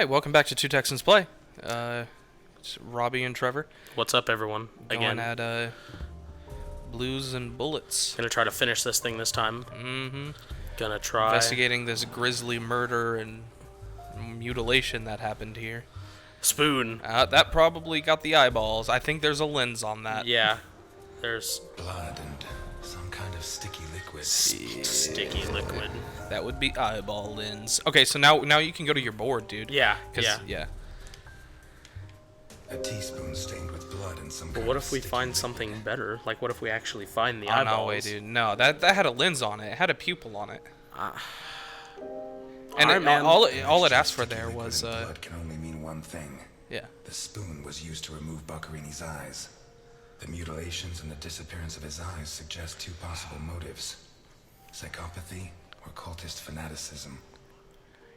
welcome back to Two Texans Play. It's Robbie and Trevor. What's up, everyone? Going at Blues and Bullets. Gonna try to finish this thing this time. Mm-hmm. Gonna try. Investigating this grisly murder and mutilation that happened here. Spoon. That probably got the eyeballs. I think there's a lens on that. Yeah. There's blood and some kind of sticky liquid. Sticky liquid. That would be eyeball lens. Okay, so now you can go to your board, dude. Yeah. Yeah. A teaspoon stained with blood and some. But what if we find something better? Like, what if we actually find the Oh, eyeballs? no way, dude. No, that had a lens on it. It had a pupil on it. And Alright, man. all it asked for there was blood can only mean one thing. yeah. The spoon was used to remove Boccarini's eyes. The mutilations and the disappearance of his eyes suggest two possible motives: psychopathy or cultist fanaticism.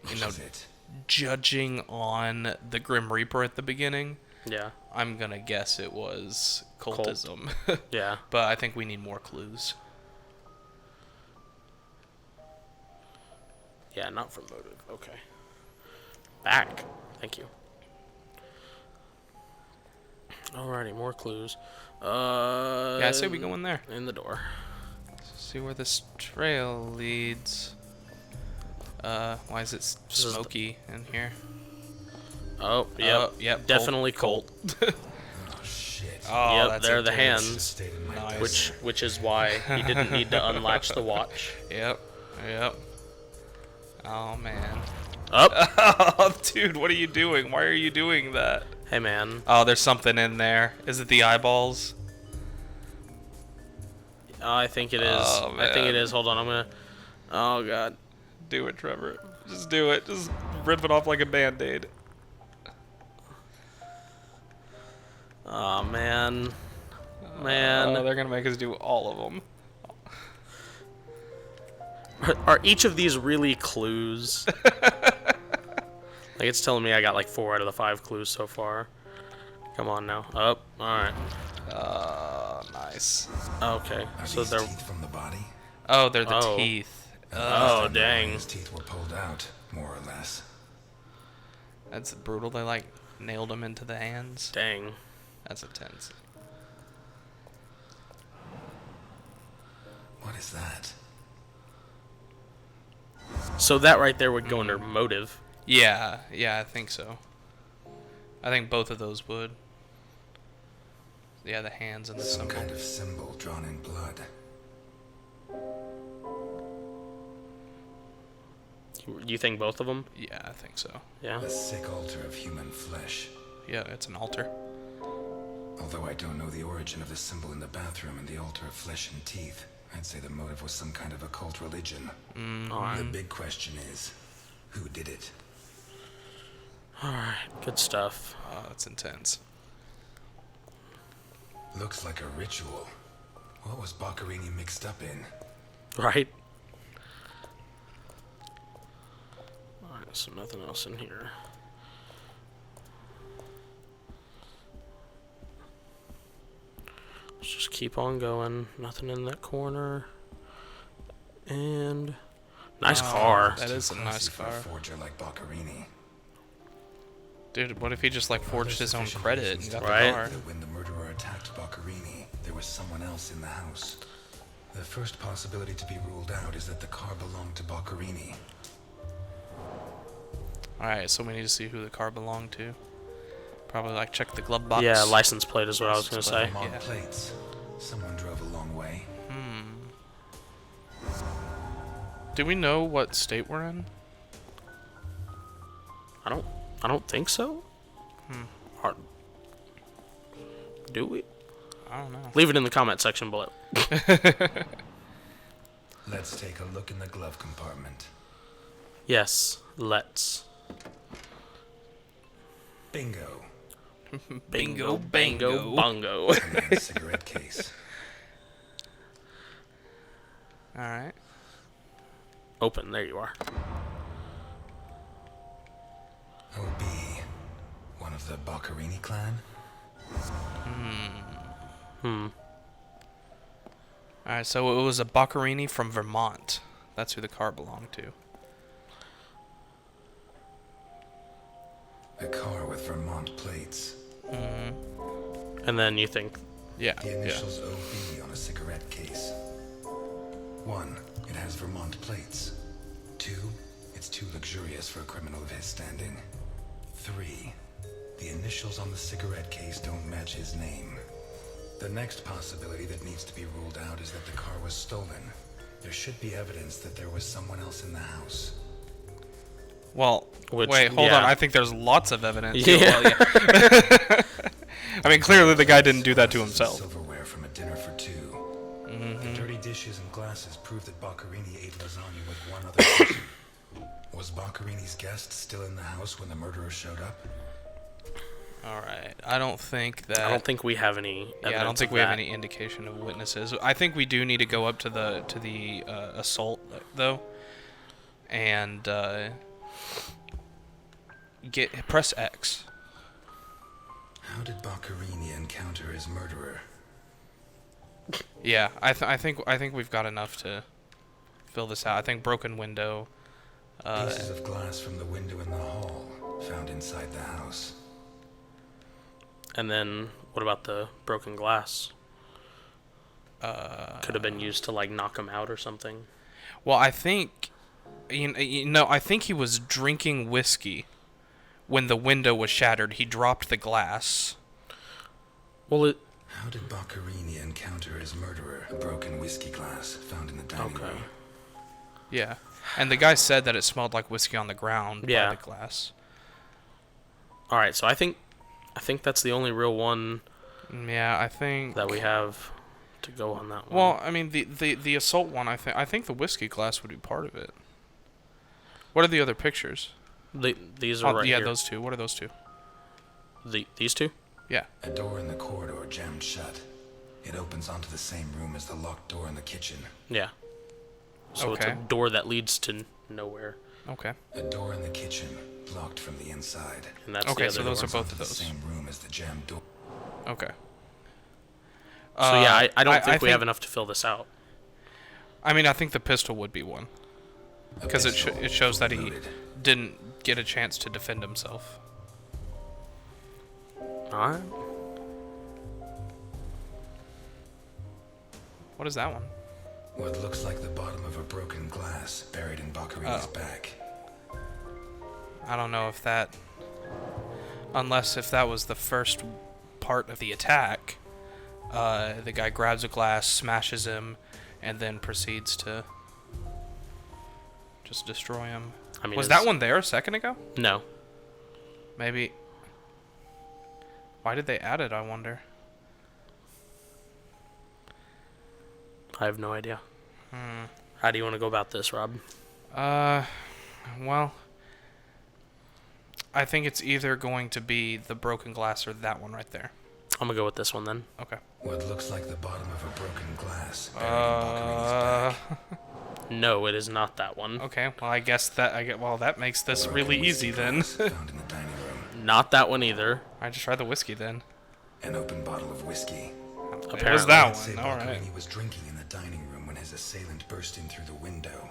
Which is it? Judging on the Grim Reaper at the beginning, Yeah. I'm gonna guess it was cultism. Yeah. But I think we need more clues. Yeah, not for motive. Okay. Back. Thank you. Alrighty, more clues. Yeah, I say we go in there. In the door. See where this trail leads. Why is it smoky in here? Oh, yep. Yep. Definitely Colt. Oh shit! Oh, Yep, that's they're the intense. hands. Stayed in my Nice. desk. Which is why he didn't need to unlatch the watch. Yep. Oh man. Up. Oh, dude, what are you doing? Why are you doing that? Hey, man. Oh, there's something in there. Is it the eyeballs? I think it is. Oh, I think man. it is. Hold on, I'm gonna. Oh god. Do it, Trevor. Just do it. Just rip it off like a band-aid. Oh man. Oh, Man. they're gonna make us do all of them. Are each of these really clues? Like, it's telling me I got like 4 out of the 5 clues so far. Come on now. Up. Alright. Nice. Okay. Are So these they're. teeth from the body? Oh, they're the Oh. teeth. Oh, dang. His teeth were pulled out, more or less. That's brutal. They like nailed them into the hands. Dang. That's intense. What is that? So that right there would go under motive. Yeah, I think so. I think both of those would. Yeah, the hands and the Some symbol. kind of symbol drawn in blood. You think both of them? Yeah, I think so. Yeah. A sick altar of human flesh. Yeah, it's an altar. Although I don't know the origin of the symbol in the bathroom and the altar of flesh and teeth, I'd say the motive was some kind of occult religion. Alright. The big question is, who did it? Alright. Good stuff. Oh, that's intense. Looks like a ritual. What was Boccarini mixed up in? Right? Alright, so nothing else in here. Let's just keep on going. Nothing in that corner. And nice car. That is a Too nice classy for car. a forger like Boccarini. Dude, what if he just like forged his own Sufficient credit reasons and got to Right. the car? believe that when the murderer attacked Boccarini, there was someone else in the house. The first possibility to be ruled out is that the car belonged to Boccarini. Alright, so we need to see who the car belonged to. Probably like check the glove box. Yeah, license plate is what I was gonna say. Them on Yeah. plates. Someone drove a long way. Do we know what state we're in? I don't think so. Or- Do we? I don't know. Leave it in the comment section below. Let's take a look in the glove compartment. Yes, let's. Bingo. Bingo, bango, bongo. A man's cigarette case. Alright. Open. There you are. OB. One of the Boccarini clan? Alright, so it was a Boccarini from Vermont. That's who the car belonged to. A car with Vermont plates. And then you think, Yeah. The initials OB on a cigarette case. 1. It has Vermont plates. 2. It's too luxurious for a criminal of his standing. 3. The initials on the cigarette case don't match his name. The next possibility that needs to be ruled out is that the car was stolen. There should be evidence that there was someone else in the house. Well, Which- wait, hold yeah. on. I think there's lots of evidence. Yeah. Well, yeah. I mean, clearly the guy didn't do that to Glasses and himself. Silverware from a dinner for 2. The dirty dishes and glasses prove that Boccherini ate lasagna with one other person. Was Boccherini's guest still in the house when the murderer showed up? All right. I don't think that. I don't think we have any evidence Yeah, I don't think of we have that. any indication of witnesses. I think we do need to go up to the assault though, and press X. How did Boccherini encounter his murderer? Yeah, I think we've got enough to fill this out. I think broken window. Pieces of glass from the window in the hall found inside the house. And then, what about the broken glass? Could have been used to, like, knock him out or something. Well, I think, I think he was drinking whiskey when the window was shattered. He dropped the glass. Well, How did Boccherini encounter his murderer? A broken whiskey glass found in the dining Okay. room. Yeah, and the guy said that it smelled like whiskey on the ground Yeah. by the glass. alright, so I think that's the only real one Yeah, I think. that we have to go on that one. Well, I mean, the assault one. I think the whiskey glass would be part of it. What are the other pictures? These are right yeah, here. those two. What are those two? These two? Yeah. A door in the corridor jammed shut. It opens onto the same room as the locked door in the kitchen. Yeah. So it's Okay. a door that leads to nowhere. Okay. A door in the kitchen, locked from the inside. And that's Okay, the so other those door. are both Onto of the those. same room as the jammed door. Okay. So yeah, I don't think we think have enough to fill this out. I mean, I think the pistol would be one A because it pistol, shows that fully he loaded. didn't get a chance to defend himself. Alright. What is that one? What looks like the bottom of a broken glass buried in Boccherini's Oh. back. I don't know if that, unless if that was the first part of the attack. The guy grabs a glass, smashes him, and then proceeds to just destroy him. I mean, Was it's- that one there a second ago? No. Maybe. Why did they add it, I wonder? I have no idea. How do you want to go about this, Rob? Well, I think it's either going to be the broken glass or that one right there. I'm gonna go with this one then. Okay. What looks like the bottom of a broken glass buried in Boccherini's back. No, it is not that one. Okay, well, I guess that, well, that makes this Broken really whiskey easy then. glass found in the dining room. Not that one either. I just tried the whiskey then. An open bottle of whiskey. It was Apparently. that Let's say one, alright. Boccherini was drinking in the dining room when his assailant burst in through the window.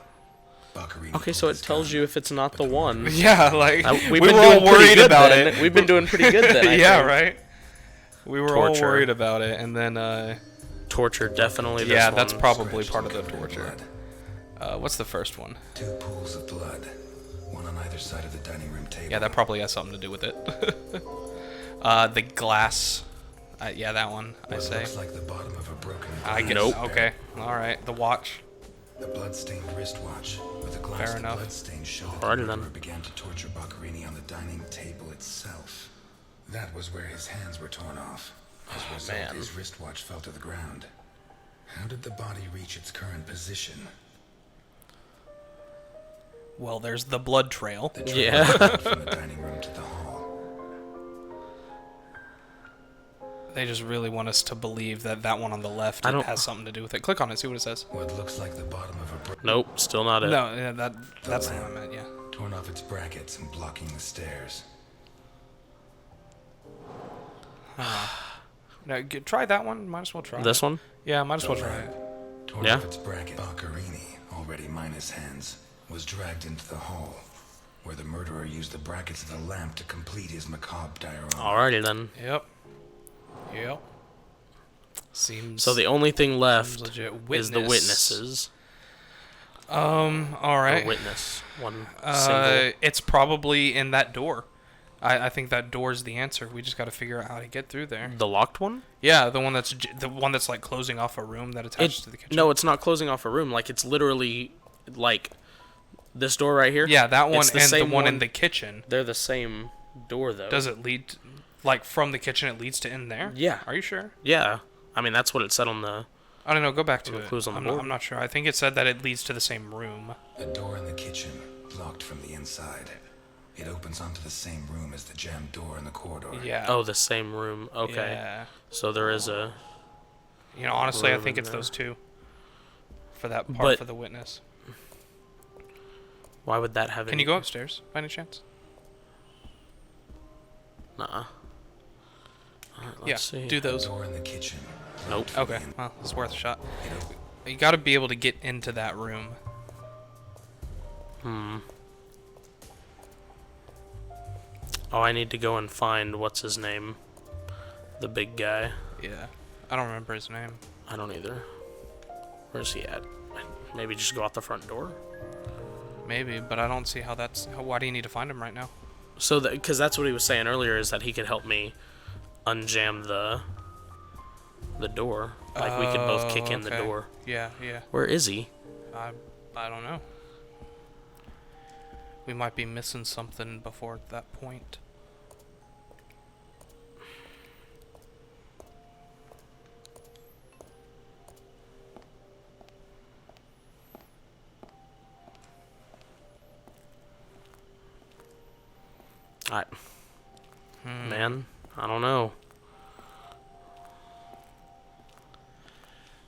Boccherini Okay, so pulled it his tells gun, you if it's not but the the one. Yeah, like, We've we been were doing all pretty worried good about then. it. We've been doing pretty good then. I Yeah, think. right? We were Torture. all worried about it, and then, Torture, definitely this yeah, one. that's probably scratched part and of the covered in torture. blood. What's the first one? 2 pools of blood, one on either side of the dining room table. Yeah, that probably has something to do with it. The glass. Yeah, that one, I What say. looks like the bottom of a broken glass. I get Nope. Okay, alright. The watch. A blood-stained wristwatch with a glass Fair of enough. bloodstain showed that Alrighty the then. murderer began to torture Boccherini on the dining table itself. That was where his hands were torn off. As a result, man. his wristwatch fell to the ground. How did the body reach its current position? Well, there's the blood trail. The trail Yeah. led from the dining room to the hall. They just really want us to believe that that one on the left I don't- has something to do with it. Click on it, see what it says. What looks like the bottom of a Nope, still not it. No, yeah, that's the one I lamp. meant, yeah. torn off its brackets and blocking the stairs. No, try that one. Might as well try This it. one? Yeah, might as well try it. Torn Yeah? off its bracket, Boccherini, already minus hands, was dragged into the hall. where the murderer used the brackets of the lamp to complete his macabre diorama. Alrighty then. Yep. Yep. Seems. So the only thing left legit. is the witnesses. All right. Or witness. One single. It's probably in that door. I think that door's the answer. We just got to figure out how to get through there. The locked one? Yeah, the one that's like closing off a room that attached to the kitchen. No, it's not closing off a room. Like, it's literally like this door right here. Yeah, that one It's and the one in the kitchen. They're the same door, though. Does it lead, like from the kitchen, it leads to in there? Yeah. Are you sure? Yeah. I mean, that's what it said on the... I don't know. Go back to The it. clues on the I'm, board. I'm not sure. I think it said that it leads to the same room. The door in the kitchen, locked from the inside. It opens onto the same room as the jammed door in the corridor. Yeah. Oh, the same room. Okay. Yeah. So there is a... You know, honestly, I room think in it's there. those two. For that part But- for the witness. Why would that have Can you go upstairs by any chance? Nuh-uh. Alright, Yeah. let's see. Do The those. door in the kitchen. Nope. locked from Okay. the in- Well, it's worth a shot. It op- You got to be able to get into that room. Oh, I need to go and find what's his name. The big guy. Yeah. I don't remember his name. I don't either. Where's he at? Maybe just go out the front door? Maybe, but I don't see how that's. Why do you need to find him right now? So, because that's what he was saying earlier, is that he could help me unjam the door. Like, we could both kick in the okay. door. Yeah, yeah. Where is he? I don't know. We might be missing something before that point. Man, I don't know.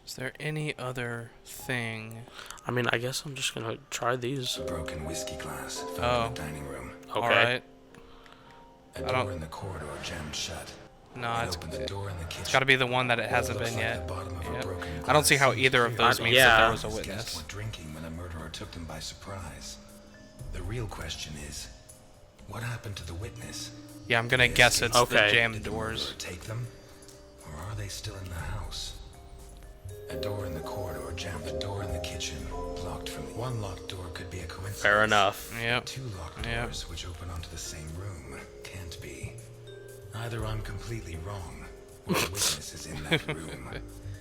Is there any other thing? I mean, I guess I'm just gonna try these. A broken whiskey glass found Oh. in the dining room. Okay. Alright. A I don't- door in the corridor jammed shut. No, It it's opened the door in the kitchen. got to be the one that it hasn't Looks been like yet. the bottom of a Yep. broken I don't see glass how seems either of clear. those means yeah. that there was a His guests witness. were drinking when the murderer took them by surprise. The real question is, what happened to the witness? Yeah, I'm gonna guess it's the Okay. jammed Did the doors. murderer take them, or are they still in the house? A door in the corridor jammed. The door in the kitchen locked from the... One locked door could be a coincidence. Fair enough. Yep. Two locked Yep. doors which open onto the same room can't be. Either I'm completely wrong, or the witness is in that room.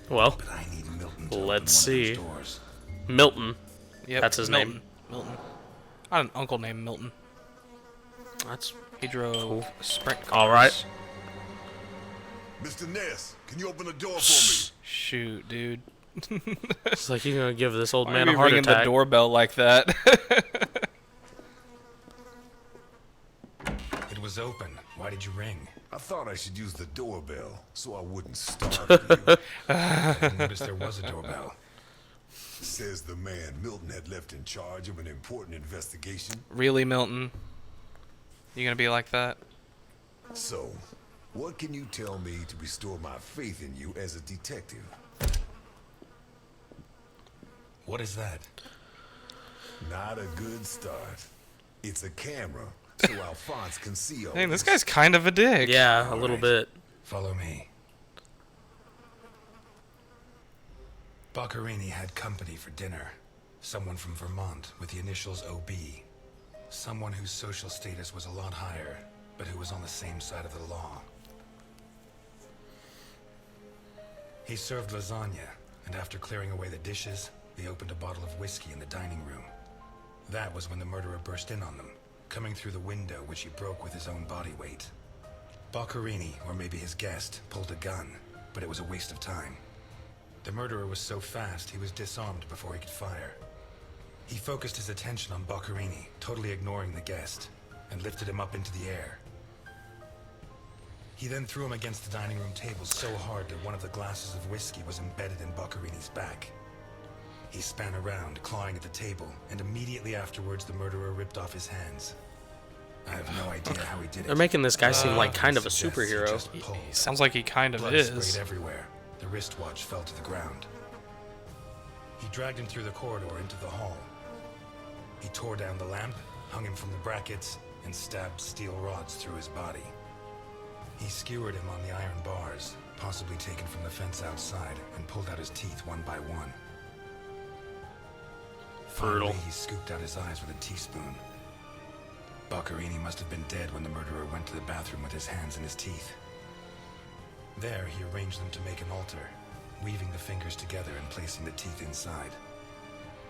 Well, But I need Milton to Let's open one see. of those doors. Milton. Yep. That's his Milton. name. Milton. I had an uncle named Milton. That's He drove sprint cars. All right. Mr. Ness, can you open the door for Shoot, dude. it's like you're gonna give this old Why man are a you heart ringing the attack. doorbell like that? It was open. Why did you ring? me? I thought I should use the doorbell so I wouldn't startle you. I didn't notice there was a doorbell. Says the man Milton had left in charge of an important investigation. Really, Milton? You gonna be like that? So, what can you tell me to restore my faith in you as a detective? What is that? Not a good start. It's a camera, so Alphonse can see all Dang, this this. guy's kind of a dick. Yeah, a little bit. Follow me. Boccherini had company for dinner. Someone from Vermont with the initials OB. Someone whose social status was a lot higher, but who was on the same side of the law. He served lasagna, and after clearing away the dishes, they opened a bottle of whiskey in the dining room. That was when the murderer burst in on them, coming through the window which he broke with his own body weight. Boccherini, or maybe his guest, pulled a gun, but it was a waste of time. The murderer was so fast he was disarmed before he could fire. He focused his attention on Boccherini, totally ignoring the guest, and lifted him up into the air. He then threw him against the dining room table so hard that one of the glasses of whiskey was embedded in Boccherini's back. He span around, clawing at the table, and immediately afterwards the murderer ripped off his hands. I have no idea how he did it. They're making this guy seem like kind of a Suggests he superhero. just pulled. Sounds like he kind of Blood is. sprayed everywhere. The wristwatch fell to the ground. He dragged him through the corridor into the hall. He tore down the lamp, hung him from the brackets, and stabbed steel rods through his body. He skewered him on the iron bars, possibly taken from the fence outside, and pulled out his teeth one by one. Brutal. Finally, he scooped out his eyes with a teaspoon. Boccherini must have been dead when the murderer went to the bathroom with his hands in his teeth. There, he arranged them to make an altar, weaving the fingers together and placing the teeth inside.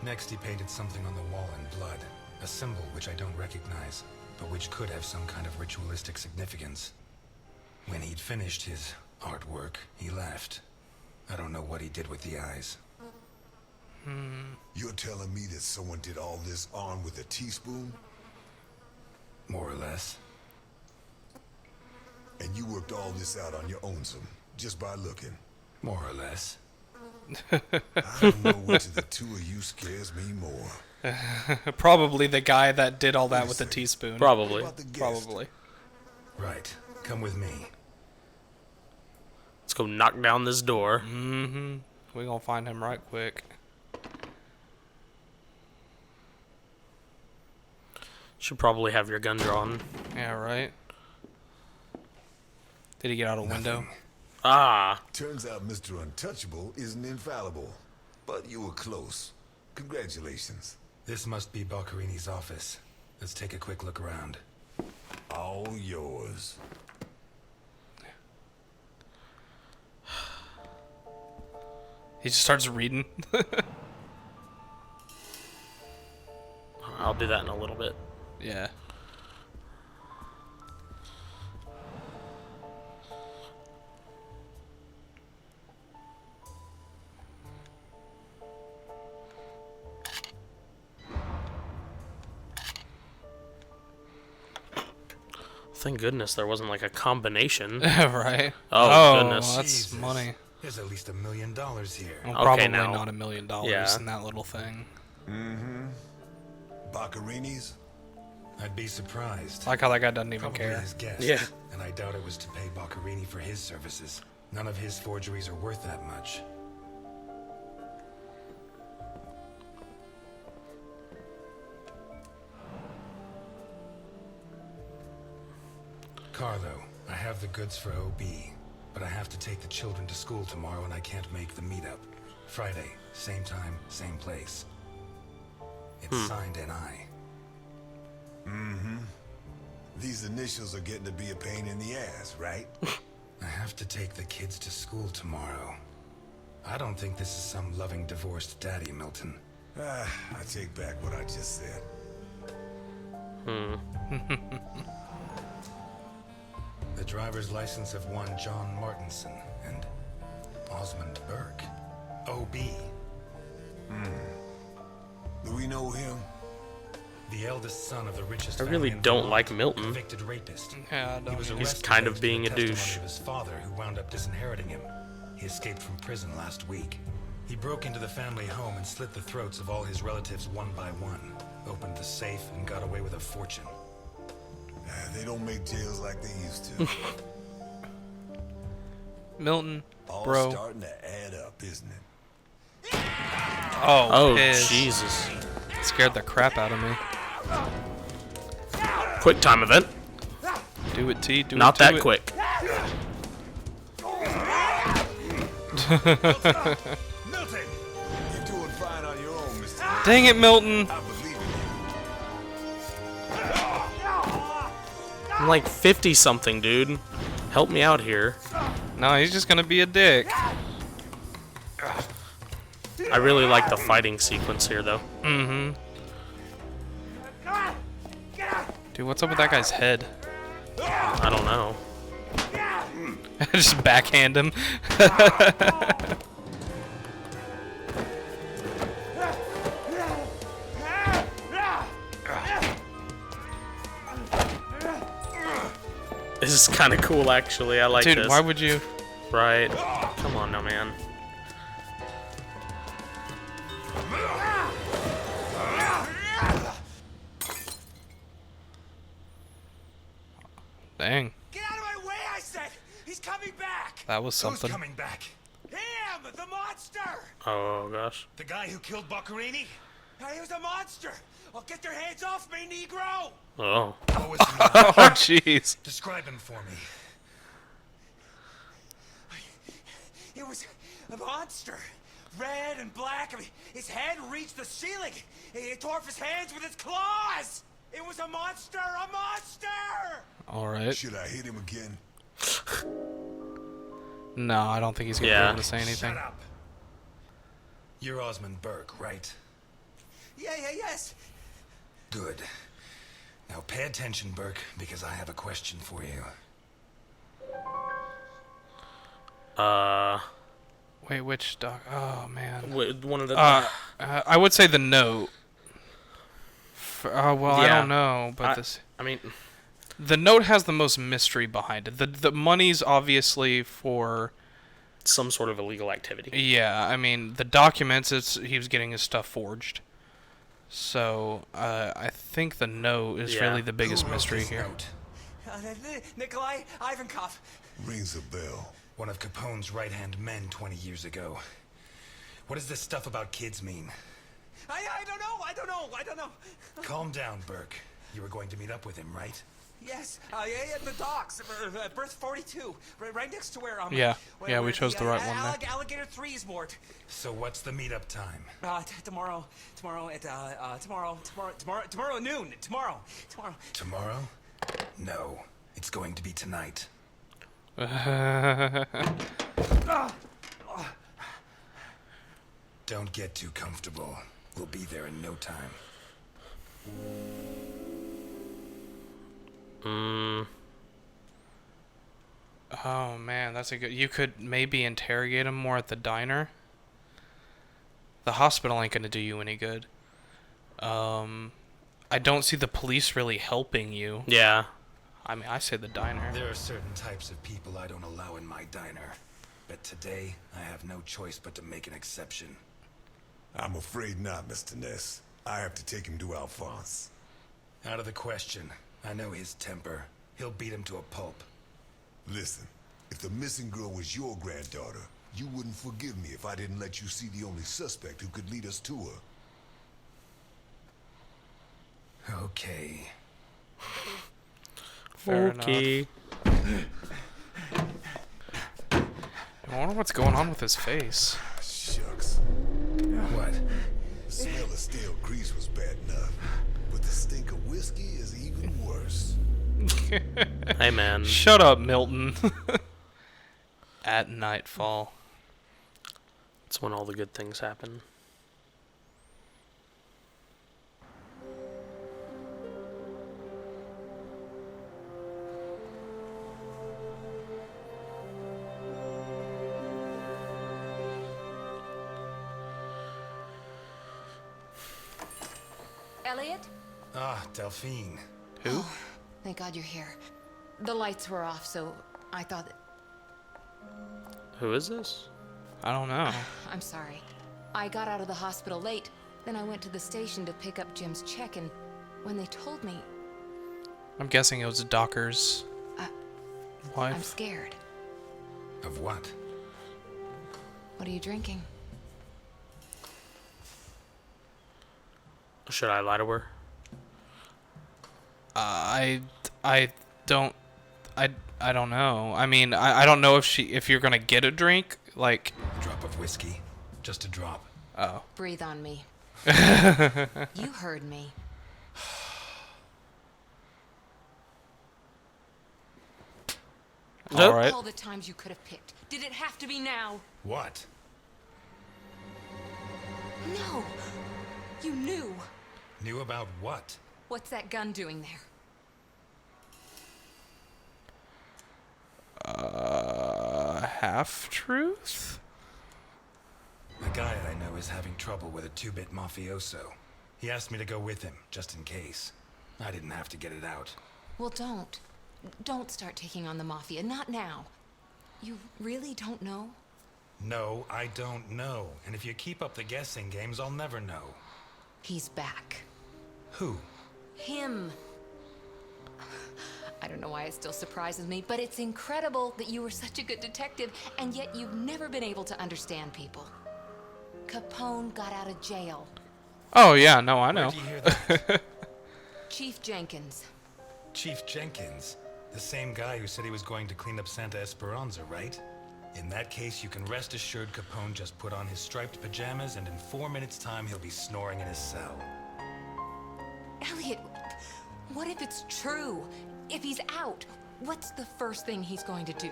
Next, he painted something on the wall in blood, a symbol which I don't recognize, but which could have some kind of ritualistic significance. When he'd finished his artwork, he left. I don't know what he did with the eyes. You're telling me that someone did all this armed with a teaspoon? More or less. And you worked all this out on your own, just by looking? More or less. I don't know which of the two of you scares me more. Probably the guy that did all that with a teaspoon. Probably. About the guest? Probably. Right. Come with me. Let's go knock down this door. Mm-hmm. We're gonna find him right quick. Should probably have your gun drawn. Yeah, right? Did he get out a window? Ah. Turns out Mr. Untouchable isn't infallible. But you were close. Congratulations. This must be Boccherini's office. Let's take a quick look around. All yours. He just starts reading. I'll do that in a little bit. Yeah. Thank goodness there wasn't like a combination. Right? Oh, goodness. That's Jesus. money. There's at least $1 million here. Well, Okay, probably now. not $1 million Yeah. in that little thing. Boccherini's? I'd be surprised. I like how that guy doesn't even Probably care. his guest. Yeah. And I doubt it was to pay Boccherini for his services. None of his forgeries are worth that much. Carlo, I have the goods for OB, but I have to take the children to school tomorrow and I can't make the meetup. Friday, same time, same place. It's signed NI. These initials are getting to be a pain in the ass, right? I have to take the kids to school tomorrow. I don't think this is some loving divorced daddy, Milton. I take back what I just said. The driver's license of one John Martinson and Osmond Burke. OB. Do we know him? The eldest son of the richest I family really in don't Vermont, like Milton. Convicted rapist. Yeah, I He don't was either. He's arrested kind of thanks to the being a testimony douche. of his father, who wound up disinheriting him. He escaped from prison last week. He broke into the family home and slit the throats of all his relatives one by one, opened the safe, and got away with a fortune. They don't make jails like they used to. Milton, All bro. starting to add up, isn't it? Oh, piss. Jesus. Scared the crap out of me. Quick time event. Do it, T. Do Not it. do that it. quick. Milton! You're doing fine on your own, Mr. Dang it, Milton. I believe in you. I'm like 50-something, dude. Help me out here. No, he's just gonna be a dick. I really like the fighting sequence here, though. Dude, what's up with that guy's head? I don't know. Just backhand him. This is kind of cool, actually. I like Dude, this. why would you? Right. Come on now, man. Dang, Get out of my way, I said! He's coming back! that was Who's something. coming back? Him! The monster! Oh, gosh. The guy who killed Boccherini? He was a monster! Oh, get your hands off me, Negro! Oh. What was the matter? Oh, jeez. Describe him for me. It was a monster. Red and black. I mean, his head reached the ceiling. He tore off his hands with his claws. It was a monster! A monster! All right. Should I hit him again? No, I don't think he's gonna be Yeah. able to say anything. Shut up. You're Osmond Burke, right? Yes. Good. Now pay attention, Burke, because I have a question for you. Wait, which doc? Oh man. Wait, one of the. I would say the note. Well, I Yeah. don't know, but I mean, the note has the most mystery behind it. The money's obviously for. some sort of illegal activity. Yeah, I mean the documents. He was getting his stuff forged. So I think the note is Yeah. really the biggest Who wrote mystery this here. note? Nikolai Ivankov. Rings a bell. One of Capone's right-hand men 20 years ago. What does this stuff about kids mean? I don't know. Calm down, Burke. You were going to meet up with him, right? Yes, yeah, the docks, berth 42, right next to where Yeah, where, yeah, we where chose the right one there. Alligator 3 is moored. So what's the meetup time? Tomorrow at noon. Tomorrow. Tomorrow? No. It's going to be tonight. Don't get too comfortable. We'll be there in no time. Oh man, that's a good. You could maybe interrogate him more at the diner. The hospital ain't gonna do you any good. I don't see the police really helping you. Yeah. I mean, I say the diner. There are certain types of people I don't allow in my diner. But today, I have no choice but to make an exception. I'm afraid not, Mr. Ness. I have to take him to Alphonse. Out of the question. I know his temper. He'll beat him to a pulp. Listen, if the missing girl was your granddaughter, you wouldn't forgive me if I didn't let you see the only suspect who could lead us to her. Okay. Fair Okay. I wonder what's going on with his face. Shucks. What? The smell of stale grease was bad enough, but the stink of whiskey is even worse. Hey, man. Shut up, Milton. At nightfall. It's when all the good things happen. Elliot? Ah, Delphine. Who? Thank God you're here. The lights were off, so I thought that... Who is this? I don't know. I'm sorry. I got out of the hospital late, then I went to the station to pick up Jim's check, and when they told me, I'm guessing it was Docker's I'm wife. scared. Of what? What are you drinking? Should I lie to her? I don't know. I mean, I don't know if you're gonna get a drink, like. A drop of whiskey. Just a drop. Oh. Breathe on me. You heard me. All right. All the times you could have picked. Did it have to be now? What? No. You knew. Knew about what? What's that gun doing there? Half truth. A guy I know is having trouble with a two-bit mafioso. He asked me to go with him, just in case. I didn't have to get it out. Well, don't. Don't start taking on the mafia. Not now. You really don't know? No, I don't know. And if you keep up the guessing games, I'll never know. He's back. Who? Him. I don't know why it still surprises me, but it's incredible that you were such a good detective, and yet you've never been able to understand people. Capone got out of jail. Oh, yeah, no, I know. Where'd you hear that? Chief Jenkins. Chief Jenkins. The same guy who said he was going to clean up Santa Esperanza, right? In that case, you can rest assured Capone just put on his striped pajamas, and in 4 minutes' time, he'll be snoring in his cell. Elliot, what if it's true? If he's out, what's the first thing he's going to do?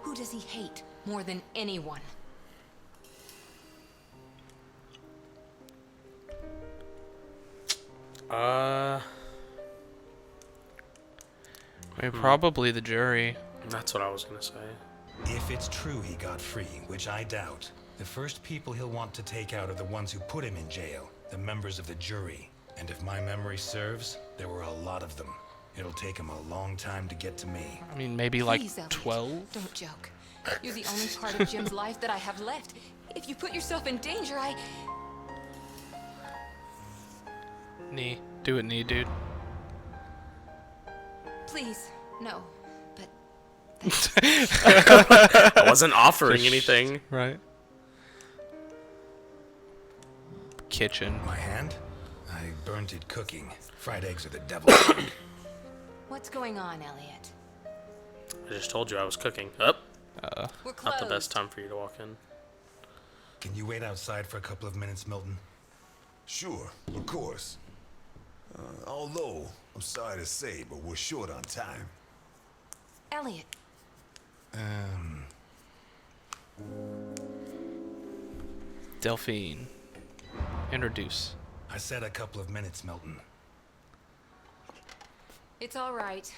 Who does he hate more than anyone? I mean, probably the jury. That's what I was gonna say. If it's true he got free, which I doubt, the first people he'll want to take out are the ones who put him in jail, the members of the jury. And if my memory serves, there were a lot of them. It'll take him a long time to get to me. I mean, maybe like Please, Elliot, 12? Don't joke. You're the only part of Jim's life that I have left. If you put yourself in danger, Knee. Do it, knee, dude. Please, no. But I wasn't offering anything. Right. Kitchen. My hand? I burnt it cooking. Fried eggs are the devil's food. what's going on, Elliot? I just told you I was cooking. Up. We're closed. Not the best time for you to walk in. Can you wait outside for a couple of minutes, Milton? Sure, of course. Although, I'm sorry to say, but we're short on time. Elliot, Delphine. Introduce. I said a couple of minutes, Milton. it's all right.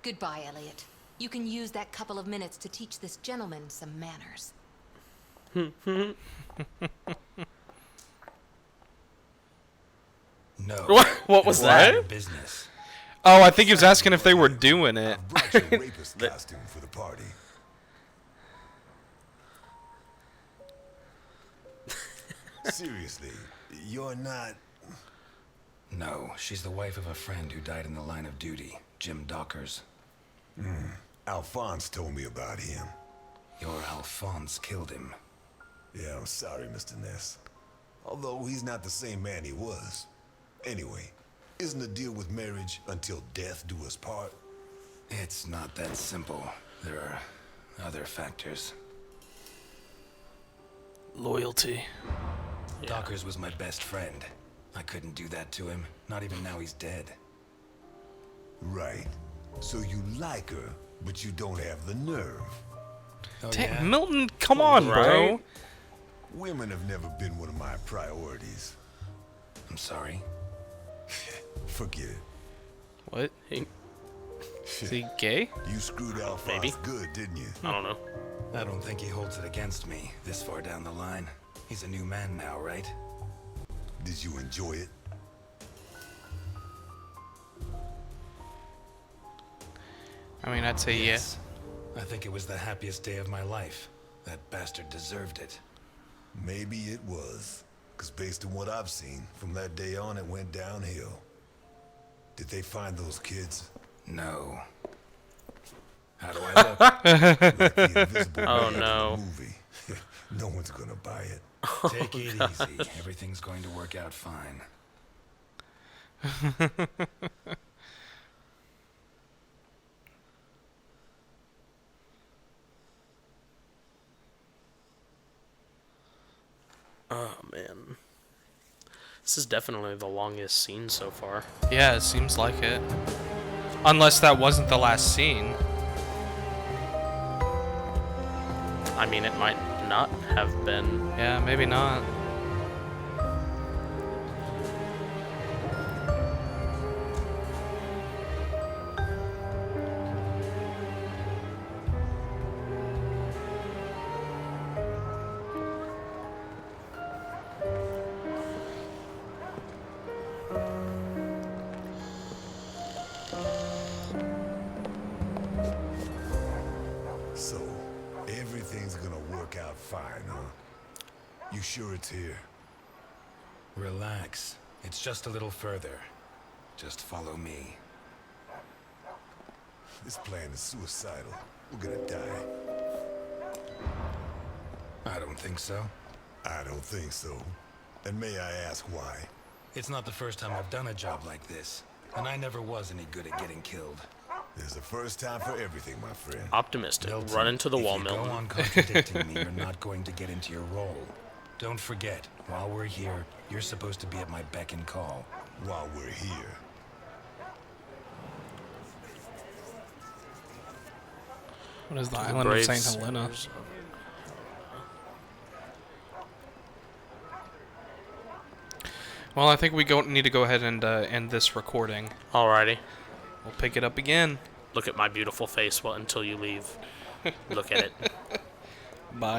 Goodbye, Elliot. You can use that couple of minutes to teach this gentleman some manners. No. What was It's none of your that? business. Oh, I think he was asking if they were doing it. I've brought your rapist costume for the party. Seriously, you're not... No, she's the wife of a friend who died in the line of duty, Jim Dockers. Alphonse told me about him. Your Alphonse killed him. Yeah, I'm sorry, Mr. Ness. Although he's not the same man he was. Anyway, isn't the deal with marriage until death do us part? It's not that simple. There are other factors. Loyalty. Dockers was my best friend. I couldn't do that to him, not even now he's dead. Right. So you like her, but you don't have the nerve. Oh, Dang, yeah? Milton, come on, bro. Right? Women have never been one of my priorities. I'm sorry. Forget it. What? He- Is he gay? You screwed Alphonse Maybe. good, didn't you? I don't know. I don't think he holds it against me this far down the line. He's a new man now, right? Did you enjoy it? I mean, I'd say yes. I think it was the happiest day of my life. That bastard deserved it. Maybe it was. Because based on what I've seen, from that day on it went downhill. Did they find those kids? No. How do I look? Like the Invisible Oh, Man in no. the movie. No one's gonna buy it. Take it easy. Everything's going to work out fine. Oh man. This is definitely the longest scene so far. Yeah, it seems like it. Unless that wasn't the last scene. I mean, it might not have been. Yeah, maybe not. So, everything's gonna work out fine, huh? You sure it's here? Relax. It's just a little further. Just follow me. This plan is suicidal. We're gonna die. I don't think so. I don't think so. And may I ask why? It's not the first time I've done a job like this, and I never was any good at getting killed. There's a first time for everything, my friend. Optimistic. Milton, Run into the wall, if you Milton. go on contradicting me, you're not going to get into your role. Don't forget, while we're here, you're supposed to be at my beck and call. While we're here. What is the island of St. Helena? Well, I think we need to go ahead and end this recording. Alrighty. We'll pick it up again. Look at my beautiful face until you leave. Look at it.